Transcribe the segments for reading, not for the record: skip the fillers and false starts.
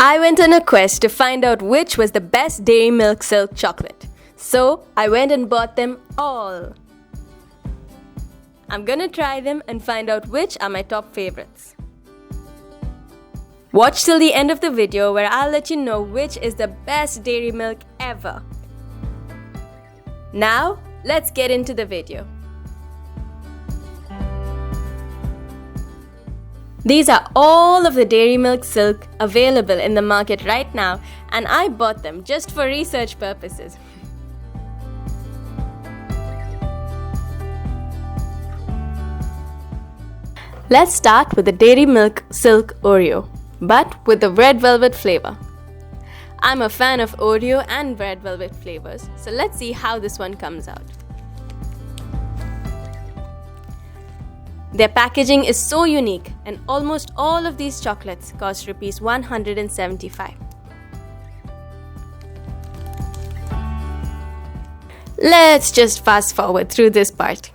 I went on a quest to find out which was the best Dairy Milk Silk chocolate. So I went and bought them all. I'm gonna try them and find out which are my top favorites. Watch till the end of the video where I'll let you know which is the best dairy milk ever. Now, let's get into the video. These are all of the Dairy Milk Silk available in the market right now, and I bought them just for research purposes. Let's start with the Dairy Milk Silk Oreo, but with the red velvet flavor. I'm a fan of Oreo and red velvet flavors, so let's see how this one comes out. Their packaging is so unique, and almost all of these chocolates cost Rs 175. Let's just fast forward through this part.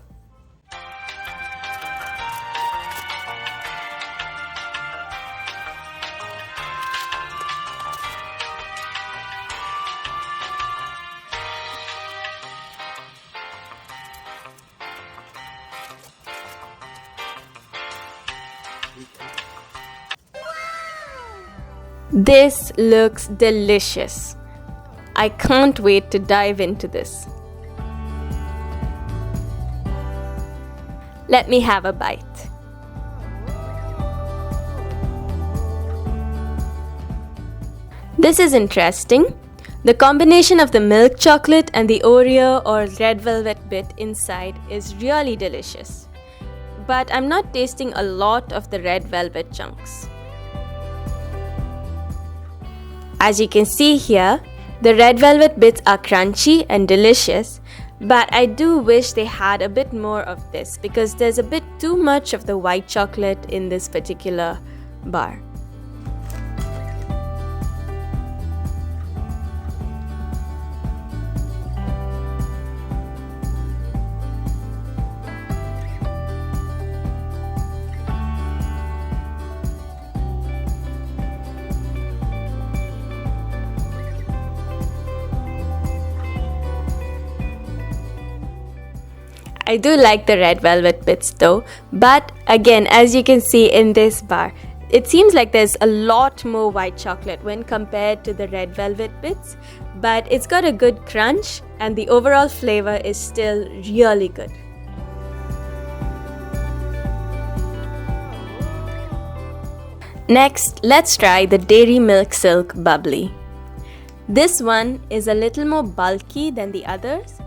This looks delicious. I can't wait to dive into this. Let me have a bite. This is interesting. The combination of the milk chocolate and the Oreo or red velvet bit inside is really delicious. But I'm not tasting a lot of the red velvet chunks. As you can see here, the red velvet bits are crunchy and delicious, but I do wish they had a bit more of this because there's a bit too much of the white chocolate in this particular bar. I do like the red velvet bits though, but again, as you can see in this bar, it seems like there's a lot more white chocolate when compared to the red velvet bits, but it's got a good crunch and the overall flavor is still really good. Next, let's try the Dairy Milk Silk Bubbly. This one is a little more bulky than the others.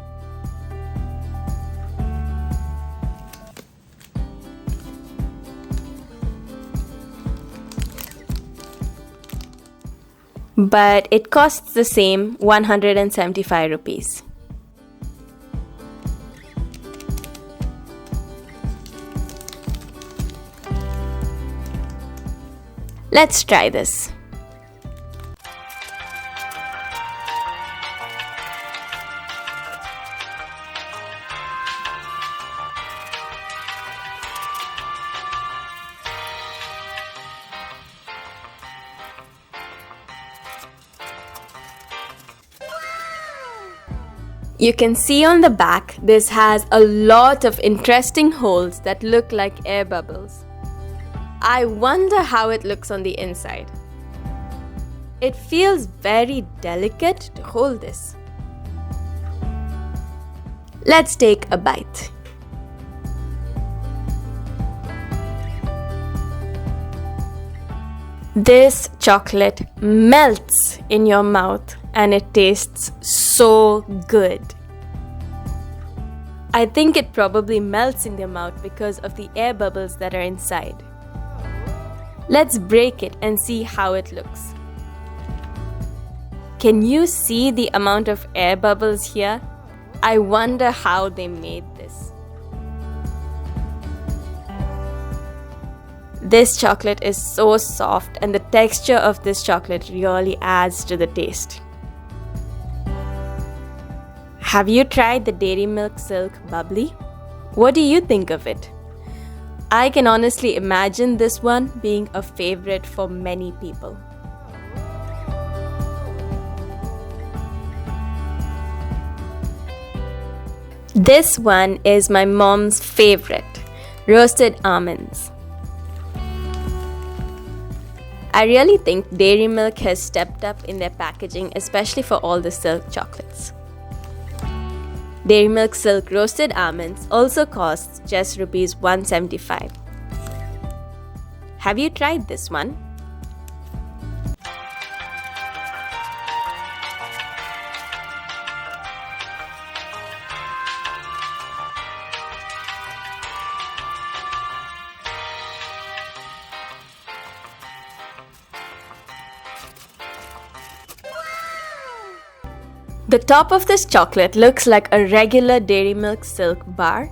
But it costs the same 175 rupees. Let's try this. You can see on the back, this has a lot of interesting holes that look like air bubbles. I wonder how it looks on the inside. It feels very delicate to hold this. Let's take a bite. This chocolate melts in your mouth and it tastes so good. I think it probably melts in your mouth because of the air bubbles that are inside. Let's break it and see how it looks. Can you see the amount of air bubbles here? I wonder how they made this. This chocolate is so soft and the texture of this chocolate really adds to the taste. Have you tried the Dairy Milk Silk Bubbly? What do you think of it? I can honestly imagine this one being a favorite for many people. This one is my mom's favorite, roasted almonds. I really think Dairy Milk has stepped up in their packaging, especially for all the silk chocolates. Dairy Milk Silk Roasted Almonds also costs just Rs 175. Have you tried this one? The top of this chocolate looks like a regular Dairy Milk Silk bar,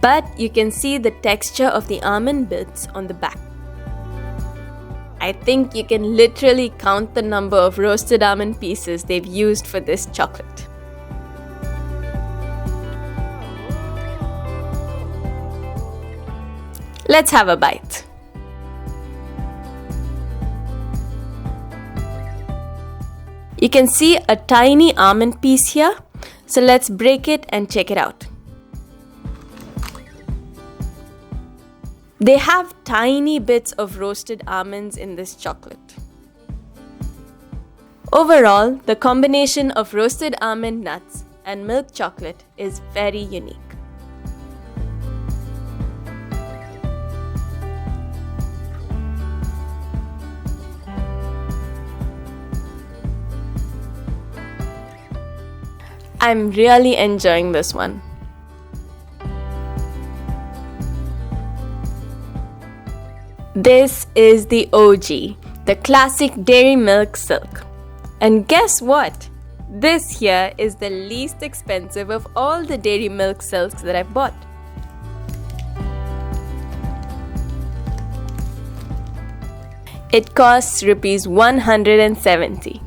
but you can see the texture of the almond bits on the back. I think you can literally count the number of roasted almond pieces they've used for this chocolate. Let's have a bite. You can see a tiny almond piece here, so let's break it and check it out. They have tiny bits of roasted almonds in this chocolate. Overall, the combination of roasted almond nuts and milk chocolate is very unique. I'm really enjoying this one. This is the OG, the classic Dairy Milk Silk. And guess what? This here is the least expensive of all the Dairy Milk Silks that I've bought. It costs Rs 170.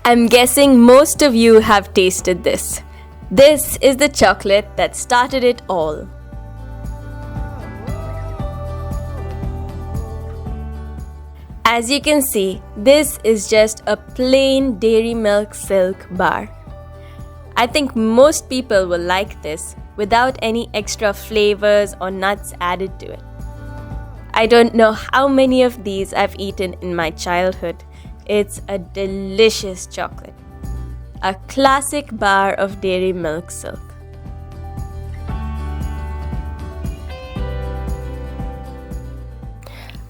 I'm guessing most of you have tasted this. This is the chocolate that started it all. As you can see, this is just a plain Dairy Milk Silk bar. I think most people will like this without any extra flavors or nuts added to it. I don't know how many of these I've eaten in my childhood. It's a delicious chocolate. A classic bar of Dairy Milk Silk.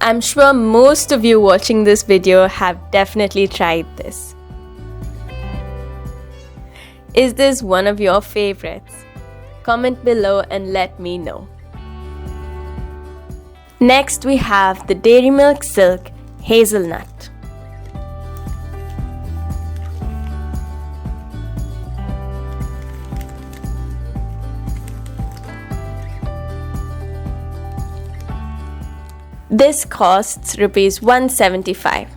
I'm sure most of you watching this video have definitely tried this. Is this one of your favorites? Comment below and let me know. Next we have the Dairy Milk Silk Hazelnut. This costs Rs 175.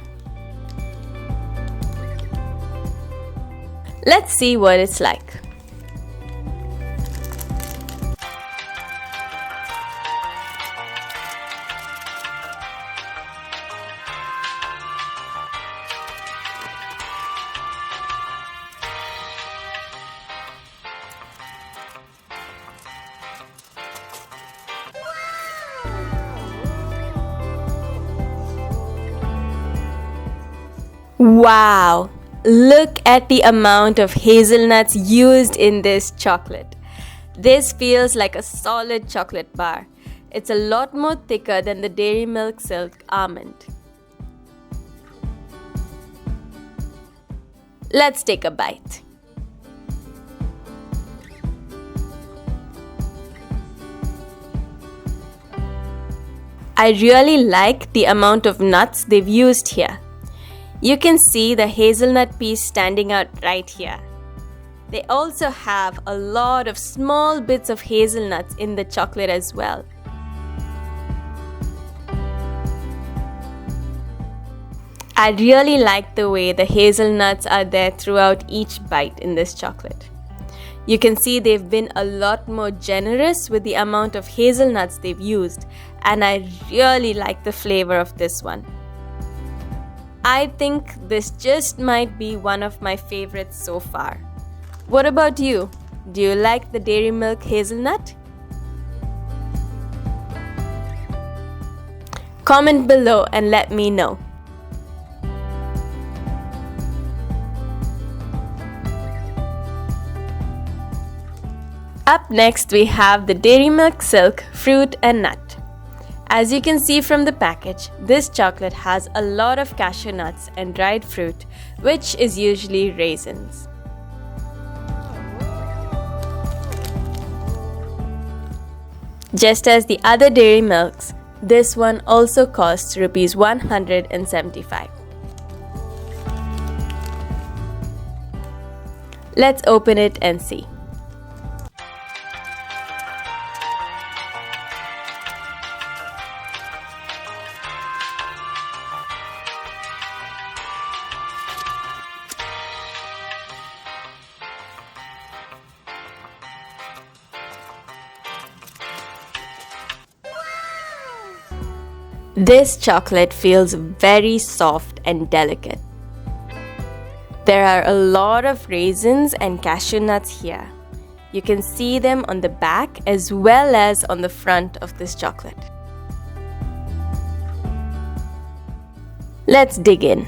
Let's see what it's like. Wow! Look at the amount of hazelnuts used in this chocolate. This feels like a solid chocolate bar. It's a lot more thicker than the Dairy Milk Silk almond. Let's take a bite. I really like the amount of nuts they've used here. You can see the hazelnut piece standing out right here. They also have a lot of small bits of hazelnuts in the chocolate as well. I really like the way the hazelnuts are there throughout each bite in this chocolate. You can see they've been a lot more generous with the amount of hazelnuts they've used, and I really like the flavor of this one. I think this just might be one of my favorites so far. What about you? Do you like the Dairy Milk hazelnut? Comment below and let me know. Up next we have the Dairy Milk Silk Fruit and Nut. As you can see from the package, this chocolate has a lot of cashew nuts and dried fruit, which is usually raisins. Just as the other dairy milks, this one also costs Rs 175. Let's open it and see. This chocolate feels very soft and delicate. There are a lot of raisins and cashew nuts here. You can see them on the back as well as on the front of this chocolate. Let's dig in.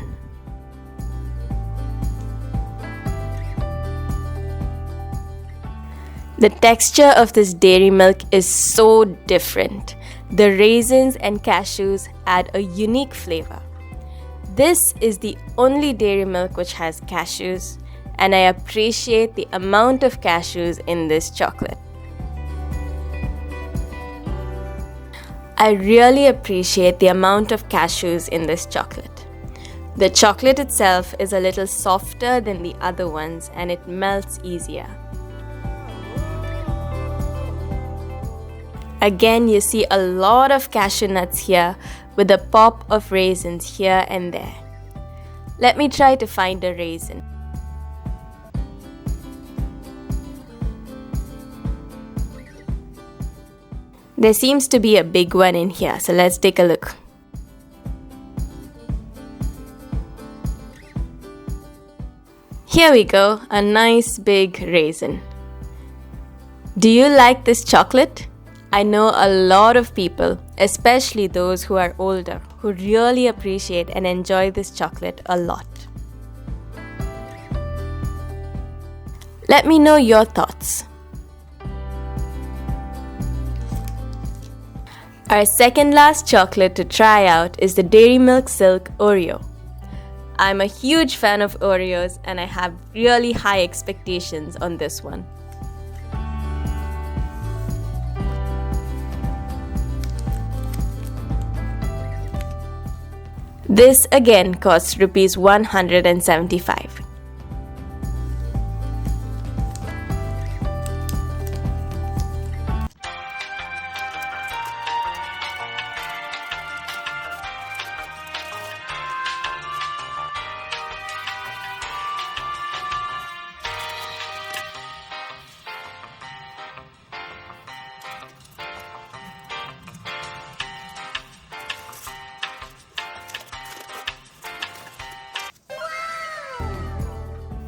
The texture of this dairy milk is so different. The raisins and cashews add a unique flavor. This is the only dairy milk which has cashews, and I appreciate the amount of cashews in this chocolate. I really appreciate the amount of cashews in this chocolate. The chocolate itself is a little softer than the other ones and it melts easier. Again, you see a lot of cashew nuts here with a pop of raisins here and there. Let me try to find a raisin. There seems to be a big one in here, so let's take a look. Here we go, a nice big raisin. Do you like this chocolate? I know a lot of people, especially those who are older, who really appreciate and enjoy this chocolate a lot. Let me know your thoughts. Our second last chocolate to try out is the Dairy Milk Silk Oreo. I'm a huge fan of Oreos and I have really high expectations on this one. This again costs Rs 175.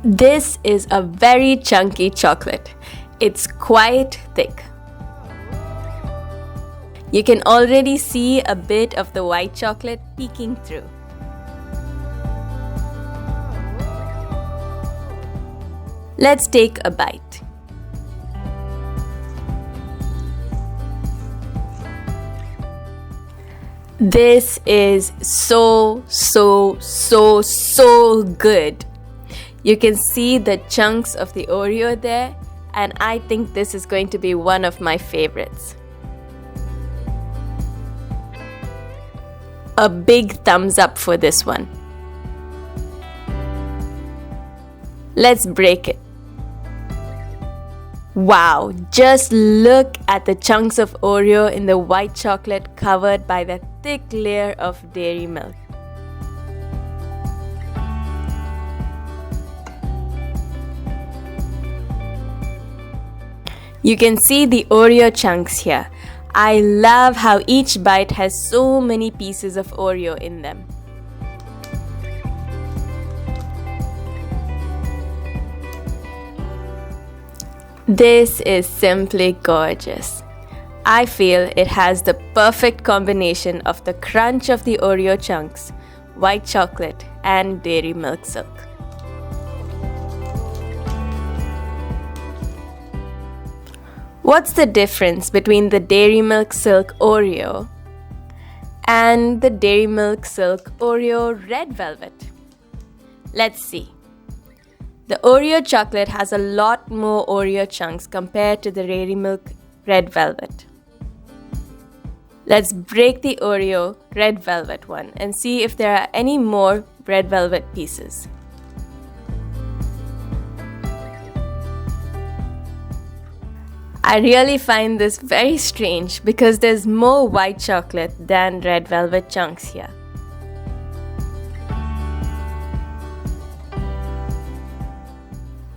This is a very chunky chocolate. It's quite thick. You can already see a bit of the white chocolate peeking through. Let's take a bite. This is so good. You can see the chunks of the Oreo there, and I think this is going to be one of my favorites. A big thumbs up for this one. Let's break it. Wow, just look at the chunks of Oreo in the white chocolate covered by that thick layer of dairy milk. You can see the Oreo chunks here. I love how each bite has so many pieces of Oreo in them. This is simply gorgeous. I feel it has the perfect combination of the crunch of the Oreo chunks, white chocolate, and dairy milk silk. What's the difference between the Dairy Milk Silk Oreo and the Dairy Milk Silk Oreo Red Velvet? Let's see. The Oreo chocolate has a lot more Oreo chunks compared to the Dairy Milk Red Velvet. Let's break the Oreo Red Velvet one and see if there are any more red velvet pieces. I really find this very strange because there's more white chocolate than red velvet chunks here.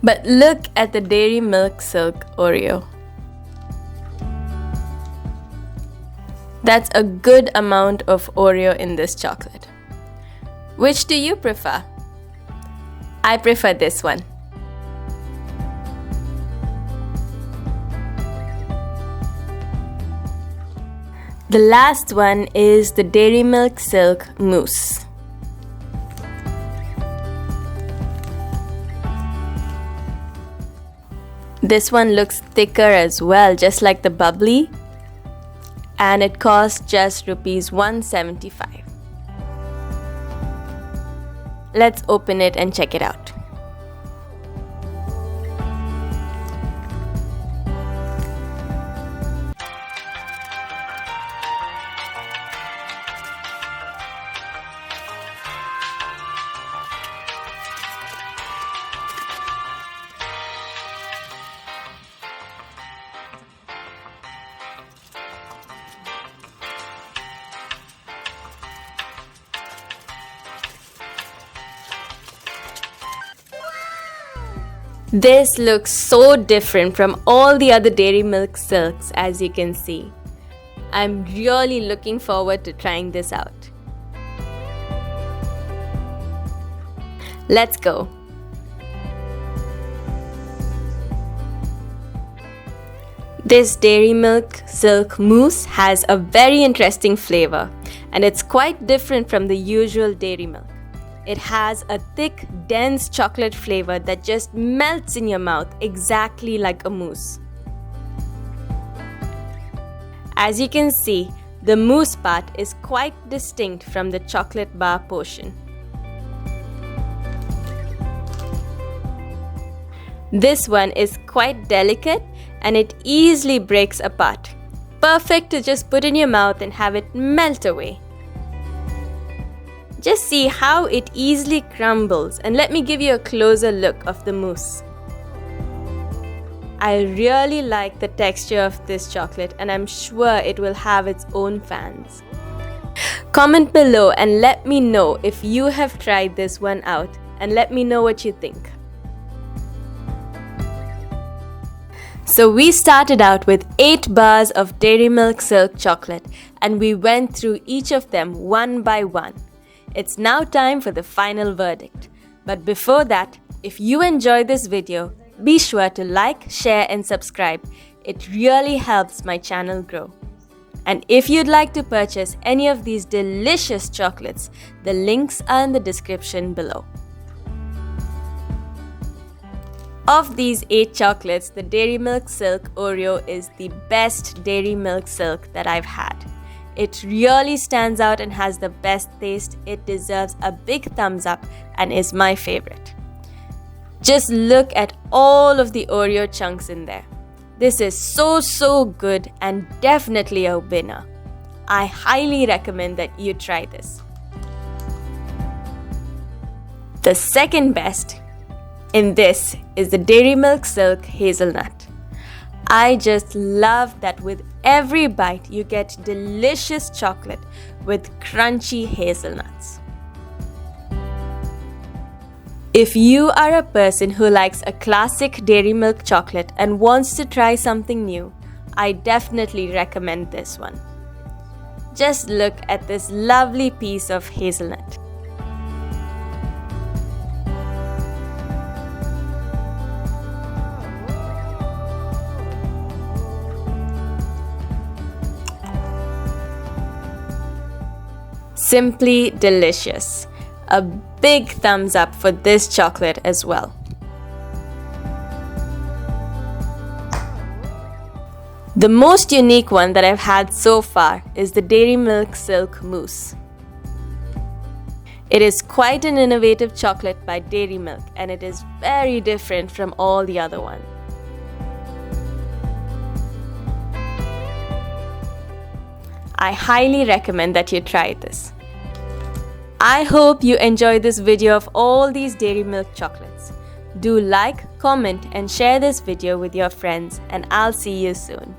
But look at the Dairy Milk Silk Oreo. That's a good amount of Oreo in this chocolate. Which do you prefer? I prefer this one. The last one is the Dairy Milk Silk Mousse. This one looks thicker as well, just like the bubbly, and it costs just Rs 175. Let's open it and check it out. This looks so different from all the other Dairy Milk Silks, as you can see. I'm really looking forward to trying this out. Let's go. This Dairy Milk Silk Mousse has a very interesting flavor, and it's quite different from the usual dairy milk. It has a thick, dense chocolate flavor that just melts in your mouth exactly like a mousse. As you can see, the mousse part is quite distinct from the chocolate bar portion. This one is quite delicate and it easily breaks apart. Perfect to just put in your mouth and have it melt away. Just see how it easily crumbles, and let me give you a closer look of the mousse. I really like the texture of this chocolate and I'm sure it will have its own fans. Comment below and let me know if you have tried this one out and let me know what you think. So we started out with 8 bars of Dairy Milk Silk chocolate and we went through each of them one by one. It's now time for the final verdict. But before that, if you enjoyed this video, be sure to like, share and subscribe. It really helps my channel grow. And if you'd like to purchase any of these delicious chocolates, the links are in the description below. Of these 8 chocolates, the Dairy Milk Silk Oreo is the best Dairy Milk Silk that I've had. It really stands out and has the best taste. It deserves a big thumbs up and is my favorite. Just look at all of the Oreo chunks in there. This is so good and definitely a winner. I highly recommend that you try this. The second best in this is the Dairy Milk Silk Hazelnut. I just love that with every bite you get delicious chocolate with crunchy hazelnuts. If you are a person who likes a classic dairy milk chocolate and wants to try something new, I definitely recommend this one. Just look at this lovely piece of hazelnut. Simply delicious. A big thumbs up for this chocolate as well. The most unique one that I've had so far is the Dairy Milk Silk Mousse. It is quite an innovative chocolate by Dairy Milk, and it is very different from all the other ones. I highly recommend that you try this. I hope you enjoyed this video of all these dairy milk chocolates. Do like, comment and share this video with your friends, and I'll see you soon.